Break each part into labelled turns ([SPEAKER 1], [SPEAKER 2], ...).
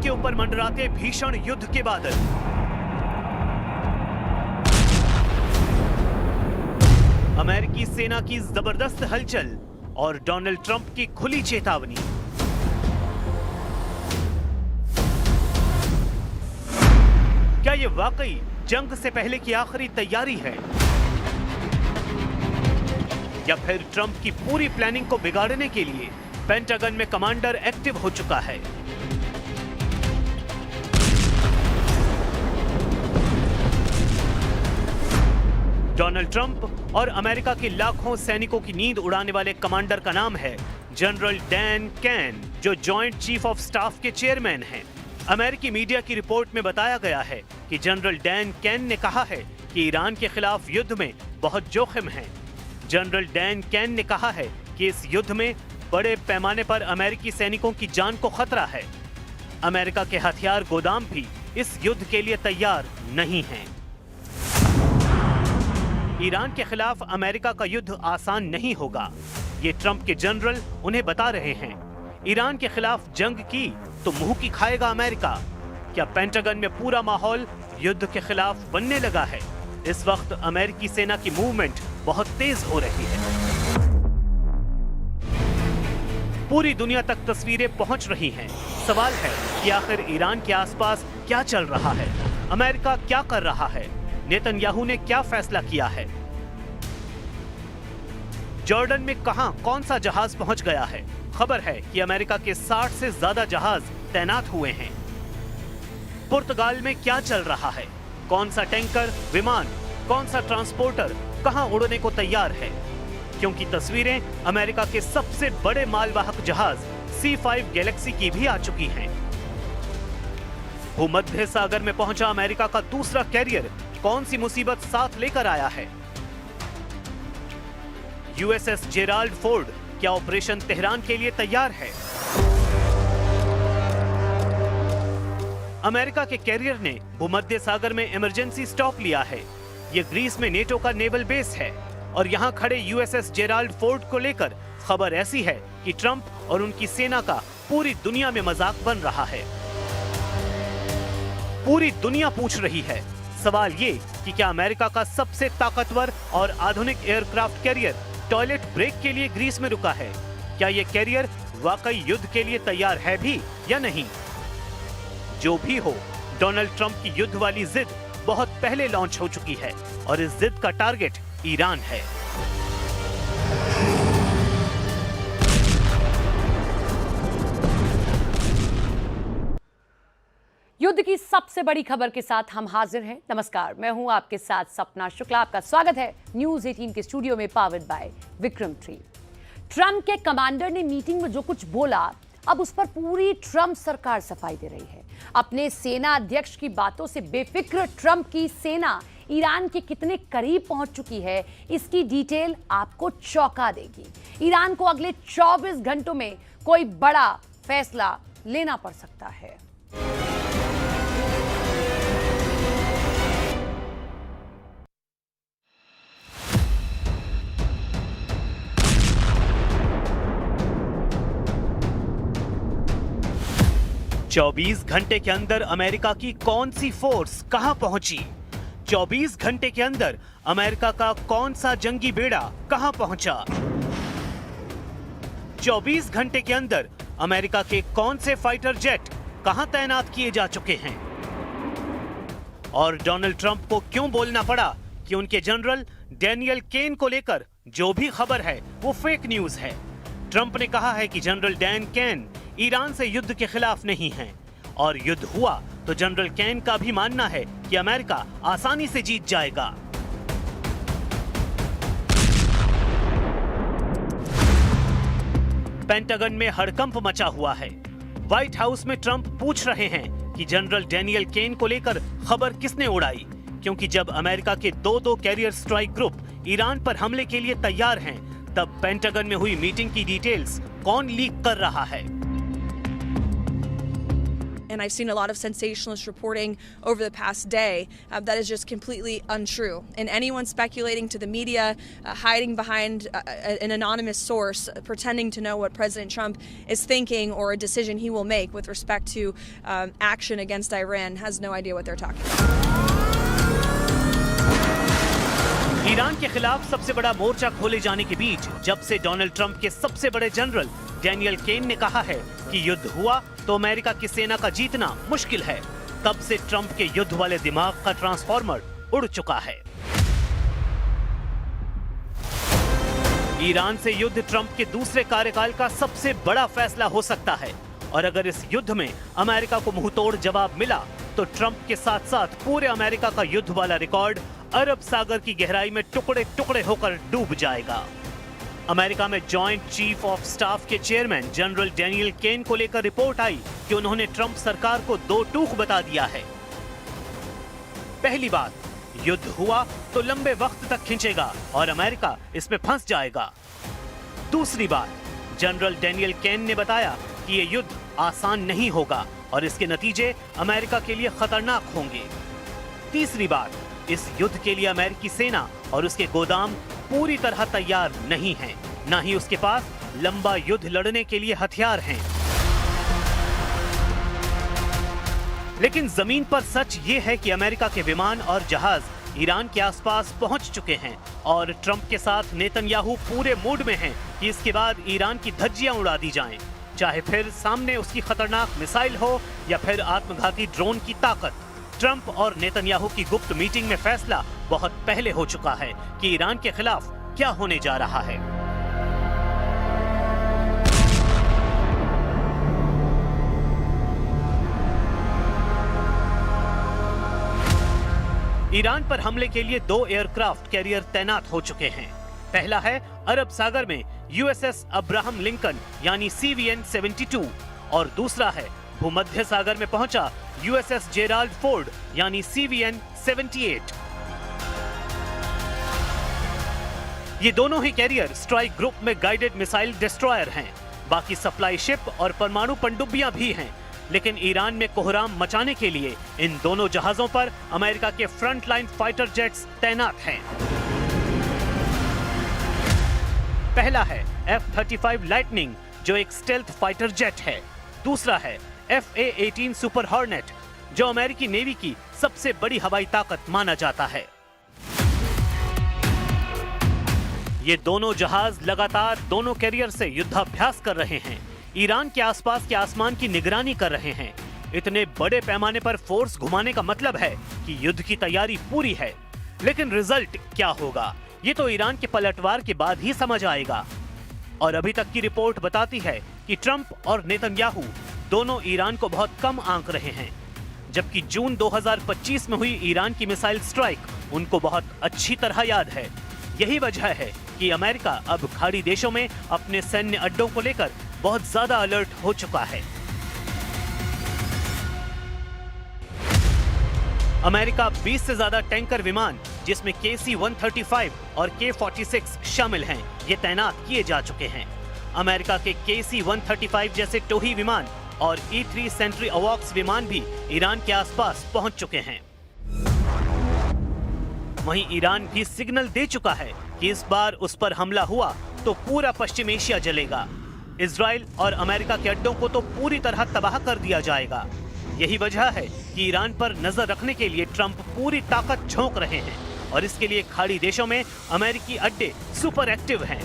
[SPEAKER 1] के ऊपर मंडराते भीषण युद्ध के बादल। अमेरिकी सेना की जबरदस्त हलचल और डोनाल्ड ट्रंप की खुली चेतावनी। क्या ये वाकई जंग से पहले की आखिरी तैयारी है, या फिर ट्रंप की पूरी प्लानिंग को बिगाड़ने के लिए पेंटागन में कमांडर एक्टिव हो चुका है? डोनाल्ड ट्रंप और अमेरिका के लाखों सैनिकों की नींद उड़ाने वाले कमांडर का नाम है जनरल डैन कैन, जो जॉइंट चीफ ऑफ स्टाफ के चेयरमैन हैं। अमेरिकी मीडिया की रिपोर्ट में बताया गया है कि जनरल डैन कैन ने कहा है कि ईरान के खिलाफ युद्ध में बहुत जोखिम है। जनरल डैन कैन ने कहा है कि इस युद्ध में बड़े पैमाने पर अमेरिकी सैनिकों की जान को खतरा है। अमेरिका के हथियार गोदाम भी इस युद्ध के लिए तैयार नहीं हैं। ईरान के खिलाफ अमेरिका का युद्ध आसान नहीं होगा, ये ट्रंप के जनरल उन्हें बता रहे हैं। ईरान के खिलाफ जंग की तो मुंह की खाएगा अमेरिका। क्या पेंटागन में पूरा माहौल युद्ध के खिलाफ बनने लगा है? इस वक्त अमेरिकी सेना की मूवमेंट बहुत तेज हो रही है। पूरी दुनिया तक तस्वीरें पहुंच रही हैं। सवाल है कि आखिर ईरान के आसपास क्या चल रहा है, अमेरिका क्या कर रहा है, नेतन्याहू ने क्या फैसला किया है, जॉर्डन में कहां कौन सा जहाज पहुंच गया है। खबर है कि अमेरिका के 60 से ज्यादा जहाज तैनात हुए हैं। पुर्तगाल में क्या चल रहा है, कौन सा टैंकर, विमान, कौन सा ट्रांसपोर्टर कहां उड़ने को तैयार है, क्योंकि तस्वीरें अमेरिका के सबसे बड़े मालवाहक जहाज C5 गैलेक्सी की भी आ चुकी हैं। भूमध्य सागर में पहुंचा अमेरिका का दूसरा कैरियर कौन सी मुसीबत साथ लेकर आया है? USS जेराल्ड फोर्ड क्या ऑपरेशन तेहरान के लिए तैयार है? अमेरिका के कैरियर ने भूमध्य सागर में इमरजेंसी स्टॉप लिया है। यह ग्रीस में नेटो का नेवल बेस है और यहां खड़े USS जेराल्ड फोर्ड को लेकर खबर ऐसी है कि ट्रंप और उनकी सेना का पूरी दुनिया में मजाक बन रहा है। पूरी दुनिया पूछ रही है सवाल ये कि क्या अमेरिका का सबसे ताकतवर और आधुनिक एयरक्राफ्ट कैरियर टॉयलेट ब्रेक के लिए ग्रीस में रुका है? क्या यह कैरियर वाकई युद्ध के लिए तैयार है भी या नहीं? जो भी हो, डोनाल्ड ट्रंप की युद्ध वाली जिद बहुत पहले लॉन्च हो चुकी है और इस जिद का टारगेट ईरान है।
[SPEAKER 2] युद्ध की सबसे बड़ी खबर के साथ हम हाजिर हैं। नमस्कार, मैं हूं आपके साथ सपना शुक्ला। आपका स्वागत है न्यूज़ 18 के स्टूडियो में, powered by Vikram tree. Trump के कमांडर ने मीटिंग में जो कुछ बोला, अब उस पर पूरी ट्रंप सरकार सफाई दे रही है। अपने सेना अध्यक्ष की बातों से बेफिक्र ट्रंप की सेना ईरान के कितने करीब पहुंच चुकी है, इसकी डिटेल आपको चौंका देगी। ईरान को अगले 24 घंटों में कोई बड़ा फैसला लेना पड़ सकता है।
[SPEAKER 1] चौबीस घंटे के अंदर अमेरिका की कौन सी फोर्स कहां पहुंची? 24 घंटे के अंदर अमेरिका का कौन सा जंगी बेड़ा कहां पहुंचा? 24 घंटे के अंदर अमेरिका के कौन से फाइटर जेट कहां तैनात किए जा चुके हैं? और डोनाल्ड ट्रंप को क्यों बोलना पड़ा कि उनके जनरल डैनियल केन को लेकर जो भी खबर है वो फेक न्यूज है? ट्रंप ने कहा है कि जनरल डैन केन ईरान से युद्ध के खिलाफ नहीं है, और युद्ध हुआ तो जनरल केन का भी मानना है कि अमेरिका आसानी से जीत जाएगा। पेंटागन में हड़कंप मचा हुआ है। व्हाइट हाउस में ट्रंप पूछ रहे हैं कि जनरल डैनियल केन को लेकर खबर किसने उड़ाई, क्योंकि जब अमेरिका के दो कैरियर स्ट्राइक ग्रुप ईरान पर हमले के लिए तैयार हैं, तब पेंटागन में हुई मीटिंग की डिटेल्स कौन लीक कर रहा है?
[SPEAKER 3] and I've seen a lot of sensationalist reporting over the past day that is just completely untrue. And anyone speculating to the media, hiding behind an anonymous source, pretending to know what President Trump is thinking or a decision he will make with respect to action against Iran has no idea what they're talking about.
[SPEAKER 1] Iran के खिलाफ सबसे बड़ा मोर्चा खोले जाने के बीच जब से Donald Trump के सबसे बड़े जनरल डैनियल केन ने कहा है कि युद्ध हुआ तो अमेरिका की सेना का जीतना मुश्किल है, तब से ट्रंप के युद्ध वाले दिमाग का ट्रांसफॉर्मर उड़ चुका है। ईरान से युद्ध ट्रंप के दूसरे कार्यकाल का सबसे बड़ा फैसला हो सकता है और अगर इस युद्ध में अमेरिका को मुंहतोड़ जवाब मिला तो ट्रंप के साथ साथ पूरे अमेरिका का युद्ध वाला रिकॉर्ड अरब सागर की गहराई में टुकड़े टुकड़े होकर डूब जाएगा। अमेरिका में जॉइंट चीफ ऑफ स्टाफ के चेयरमैन जनरल डैनियल केन को लेकर रिपोर्ट आई कि उन्होंने ट्रंप सरकार को दो टूक बता दिया है। पहली बात, युद्ध हुआ तो लंबे वक्त तक खिंचेगा और अमेरिका इसमें फंस जाएगा। दूसरी बात, जनरल डैनियल केन ने बताया कि यह युद्ध आसान नहीं होगा और इसके नतीजे अमेरिका के लिए खतरनाक होंगे। तीसरी बात, इस युद्ध के लिए अमेरिकी सेना और उसके गोदाम पूरी तरह तैयार नहीं हैं, न ही उसके पास लंबा युद्ध लड़ने के लिए हथियार हैं। लेकिन जमीन पर सच ये है कि अमेरिका के विमान और जहाज ईरान के आसपास पहुंच चुके हैं और ट्रंप के साथ नेतन्याहू पूरे मूड में हैं कि इसके बाद ईरान की धज्जियां उड़ा दी जाएं, चाहे फिर सामने उसकी खतरनाक मिसाइल हो या फिर आत्मघाती ड्रोन की ताकत। ट्रंप और नेतन्याहू की गुप्त मीटिंग में फैसला बहुत पहले हो चुका है कि ईरान के खिलाफ क्या होने जा रहा है। ईरान पर हमले के लिए 2 एयरक्राफ्ट कैरियर तैनात हो चुके हैं। पहला है अरब सागर में यूएसएस अब्राहम लिंकन यानी CVN-72 और दूसरा है भूमध्य सागर में पहुंचा यूएसएस जेराल्ड फोर्ड यानी CVN-78। ये दोनों ही कैरियर स्ट्राइक ग्रुप में गाइडेड मिसाइल डिस्ट्रॉयर हैं। बाकी सप्लाई शिप और परमाणु पनडुब्बियां भी हैं, लेकिन ईरान में कोहराम मचाने के लिए इन दोनों जहाजों पर अमेरिका के फ्रंटलाइन फाइटर जेट्स तैनात हैं। पहला है F-35 लाइटनिंग जो एक स्टेल्थ फाइटर जेट है। दूसरा है FA-18 सुपर हॉर्नेट जो अमेरिकी नेवी की सबसे बड़ी हवाई ताकत माना जाता है। ये दोनों जहाज लगातार दोनों कैरियर से युद्धाभ्यास कर रहे हैं, ईरान के आसपास के आसमान की निगरानी कर रहे हैं। इतने बड़े पैमाने पर फोर्स घुमाने का मतलब है कि युद्ध की तैयारी पूरी है, लेकिन रिजल्ट क्या होगा ये तो ईरान के पलटवार के बाद ही समझ आएगा। और अभी तक की रिपोर्ट बताती है कि ट्रंप और नेतन्याहू दोनों ईरान को बहुत कम आंक रहे हैं, जबकि जून 2025 में हुई ईरान की मिसाइल स्ट्राइक उनको बहुत अच्छी तरह याद है। यही वजह है कि अमेरिका अब खाड़ी देशों में अपने सैन्य अड्डों को लेकर बहुत ज्यादा अलर्ट हो चुका है। अमेरिका 20 से ज्यादा टैंकर विमान जिसमें KC-135 और K-46 शामिल हैं, ये तैनात किए जा चुके हैं। अमेरिका के KC-135 जैसे टोही विमान और E-3 सेंट्री अवॉक्स विमान भी ईरान के आसपास पहुंच चुके हैं। वहीं ईरान भी सिग्नल दे चुका है कि इस बार उस पर हमला हुआ तो पूरा पश्चिम एशिया जलेगा। इजराइल और अमेरिका के अड्डों को तो पूरी तरह तबाह कर दिया जाएगा। यही वजह है कि ईरान पर नजर रखने के लिए ट्रंप पूरी ताकत झोंक रहे हैं और इसके लिए खाड़ी देशों में अमेरिकी अड्डे सुपर एक्टिव हैं।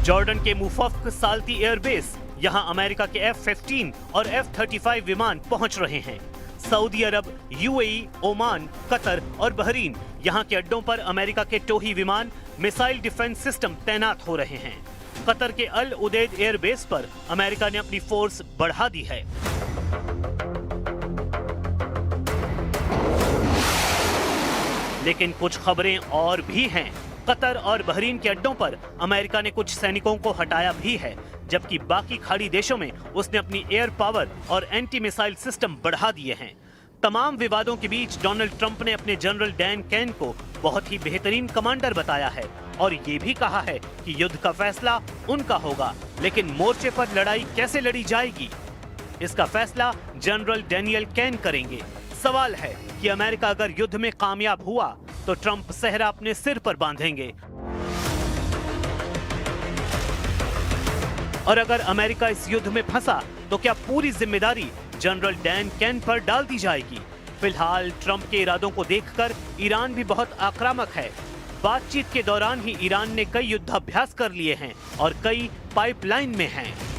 [SPEAKER 1] जॉर्डन के मुफक्क साल्ती एयरबेस, यहां अमेरिका के F-15 और F-35 विमान पहुंच रहे हैं। सऊदी अरब, UAE, ओमान, कतर और बहरीन, यहां के अड्डों पर अमेरिका के टोही विमान, मिसाइल डिफेंस सिस्टम तैनात हो रहे हैं। कतर के अल उदैद एयरबेस पर अमेरिका ने अपनी फोर्स बढ़ा दी है। लेकिन कुछ खबरें और भी हैं। कतर और बहरीन के अड्डों पर अमेरिका ने कुछ सैनिकों को हटाया भी है, जबकि बाकी खाड़ी देशों में उसने अपनी एयर पावर और एंटी मिसाइल सिस्टम बढ़ा दिए हैं। तमाम विवादों के बीच डोनाल्ड ट्रंप ने अपने जनरल डैन केन को बहुत ही बेहतरीन कमांडर बताया है और ये भी कहा है कि युद्ध का फैसला उनका होगा, लेकिन मोर्चे पर लड़ाई कैसे लड़ी जाएगी, इसका फैसला जनरल डैनियल कैन करेंगे। सवाल है कि अमेरिका अगर युद्ध में कामयाब हुआ तो ट्रंप सेहरा अपने सिर पर बांधेंगे, और अगर अमेरिका इस युद्ध में फंसा तो क्या पूरी जिम्मेदारी जनरल डैन कैन पर डाल दी जाएगी। फिलहाल ट्रंप के इरादों को देखकर ईरान भी बहुत आक्रामक है। बातचीत के दौरान ही ईरान ने कई युद्धाभ्यास कर लिए हैं और कई पाइपलाइन में हैं।